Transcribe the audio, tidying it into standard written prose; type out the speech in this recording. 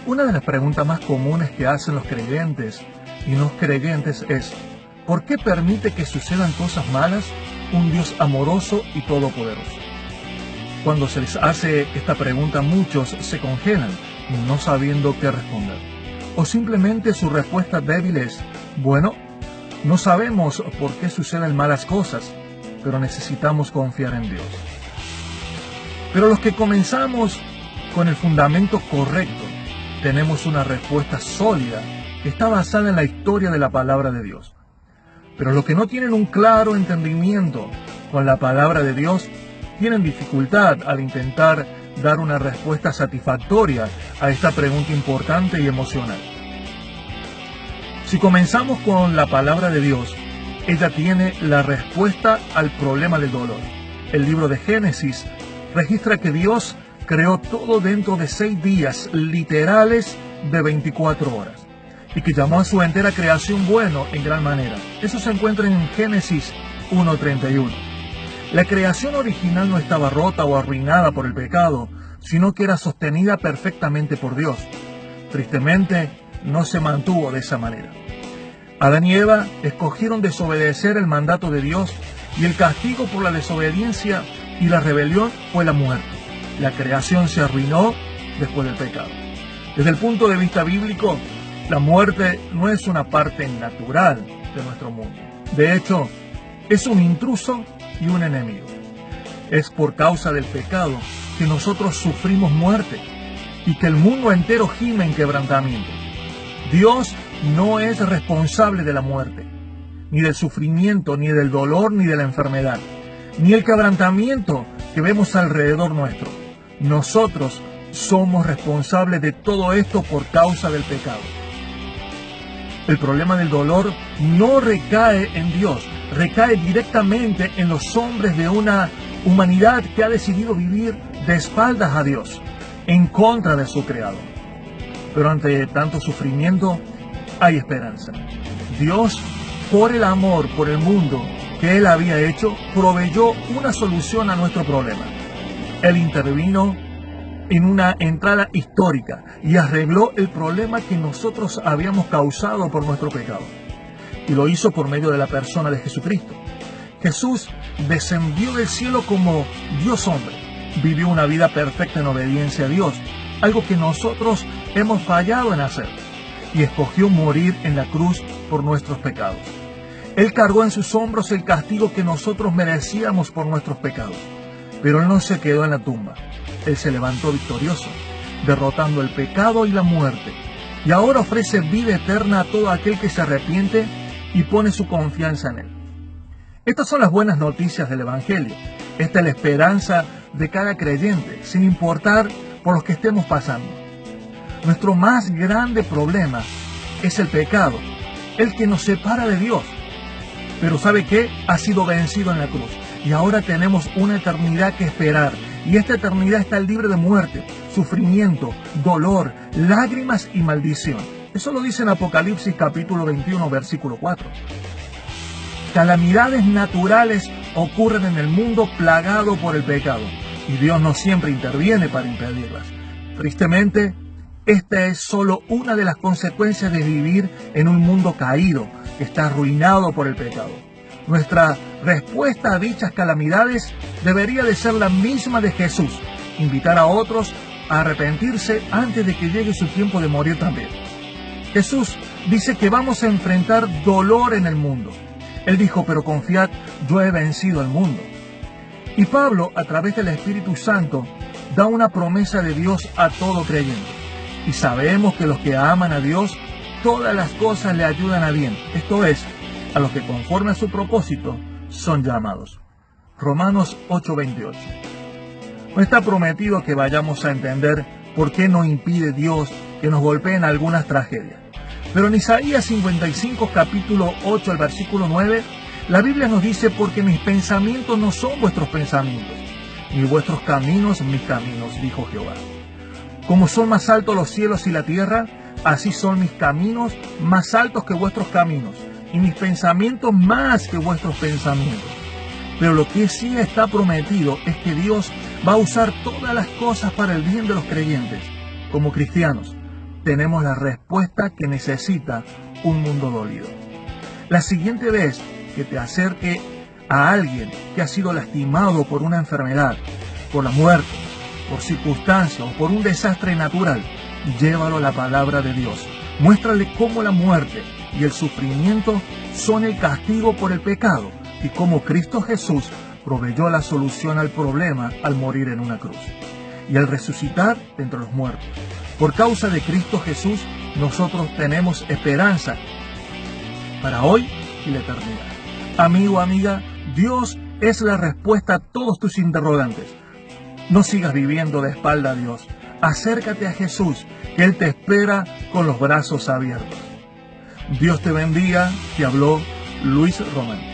Una de las preguntas más comunes que hacen los creyentes y no creyentes es: ¿por qué permite que sucedan cosas malas un Dios amoroso y todopoderoso? Cuando se les hace esta pregunta, muchos se congelan, no sabiendo qué responder. O simplemente su respuesta débil es: bueno, no sabemos por qué suceden malas cosas, pero necesitamos confiar en Dios. Pero los que comenzamos con el fundamento correcto, tenemos una respuesta sólida que está basada en la historia de la palabra de Dios. Pero los que no tienen un claro entendimiento con la palabra de Dios, tienen dificultad al intentar dar una respuesta satisfactoria a esta pregunta importante y emocional. Si comenzamos con la palabra de Dios, ella tiene la respuesta al problema del dolor. El libro de Génesis registra que Dios creó todo dentro de 6 días literales de 24 horas y que llamó a su entera creación bueno en gran manera. Eso se encuentra en Génesis 1:31. La creación original no estaba rota o arruinada por el pecado, sino que era sostenida perfectamente por Dios. Tristemente, no se mantuvo de esa manera. Adán y Eva escogieron desobedecer el mandato de Dios, y el castigo por la desobediencia y la rebelión fue la muerte. La creación se arruinó después del pecado. Desde el punto de vista bíblico, la muerte no es una parte natural de nuestro mundo. De hecho, es un intruso y un enemigo. Es por causa del pecado que nosotros sufrimos muerte y que el mundo entero gime en quebrantamiento. Dios no es responsable de la muerte, ni del sufrimiento, ni del dolor, ni de la enfermedad, ni el quebrantamiento que vemos alrededor nuestro. Nosotros somos responsables de todo esto por causa del pecado. El problema del dolor no recae en Dios, recae directamente en los hombres de una humanidad que ha decidido vivir de espaldas a Dios, en contra de su Creador. Pero ante tanto sufrimiento hay esperanza. Dios, por el amor por el mundo que Él había hecho, proveyó una solución a nuestro problema. Él intervino en una entrada histórica y arregló el problema que nosotros habíamos causado por nuestro pecado. Y lo hizo por medio de la persona de Jesucristo. Jesús descendió del cielo como Dios hombre. Vivió una vida perfecta en obediencia a Dios, algo que nosotros hemos fallado en hacer. Y escogió morir en la cruz por nuestros pecados. Él cargó en sus hombros el castigo que nosotros merecíamos por nuestros pecados. Pero Él no se quedó en la tumba. Él se levantó victorioso, derrotando el pecado y la muerte. Y ahora ofrece vida eterna a todo aquel que se arrepiente y pone su confianza en Él. Estas son las buenas noticias del Evangelio. Esta es la esperanza de cada creyente, sin importar por lo que estemos pasando. Nuestro más grande problema es el pecado, el que nos separa de Dios. Pero ¿sabe qué? Ha sido vencido en la cruz. Y ahora tenemos una eternidad que esperar. Y esta eternidad está libre de muerte, sufrimiento, dolor, lágrimas y maldición. Eso lo dice en Apocalipsis capítulo 21, versículo 4. Calamidades naturales ocurren en el mundo plagado por el pecado. Y Dios no siempre interviene para impedirlas. Tristemente, esta es solo una de las consecuencias de vivir en un mundo caído, que está arruinado por el pecado. Nuestra respuesta a dichas calamidades debería de ser la misma de Jesús: invitar a otros a arrepentirse antes de que llegue su tiempo de morir también. Jesús dice que vamos a enfrentar dolor en el mundo. Él dijo: pero confiad, yo he vencido al mundo. Y Pablo, a través del Espíritu Santo, da una promesa de Dios a todo creyente. Y sabemos que los que aman a Dios, todas las cosas le ayudan a bien. Esto es, a los que conforme a su propósito son llamados. Romanos 8:28. No está prometido que vayamos a entender por qué no impide Dios que nos golpeen algunas tragedias. Pero en Isaías 55, capítulo 8, al versículo 9, la Biblia nos dice: porque mis pensamientos no son vuestros pensamientos, ni vuestros caminos mis caminos, dijo Jehová. Como son más altos los cielos y la tierra, así son mis caminos más altos que vuestros caminos, y mis pensamientos más que vuestros pensamientos. Pero lo que sí está prometido es que Dios va a usar todas las cosas para el bien de los creyentes, como cristianos, tenemos la respuesta que necesita un mundo dolido. La siguiente vez que te acerque a alguien que ha sido lastimado por una enfermedad, por la muerte, por circunstancias o por un desastre natural, llévalo a la palabra de Dios. Muéstrale cómo la muerte y el sufrimiento son el castigo por el pecado y cómo Cristo Jesús proveyó la solución al problema al morir en una cruz y al resucitar de entre los muertos. Por causa de Cristo Jesús, nosotros tenemos esperanza para hoy y la eternidad. Amigo, amiga, Dios es la respuesta a todos tus interrogantes. No sigas viviendo de espalda a Dios. Acércate a Jesús, que Él te espera con los brazos abiertos. Dios te bendiga. Te habló Luis Román.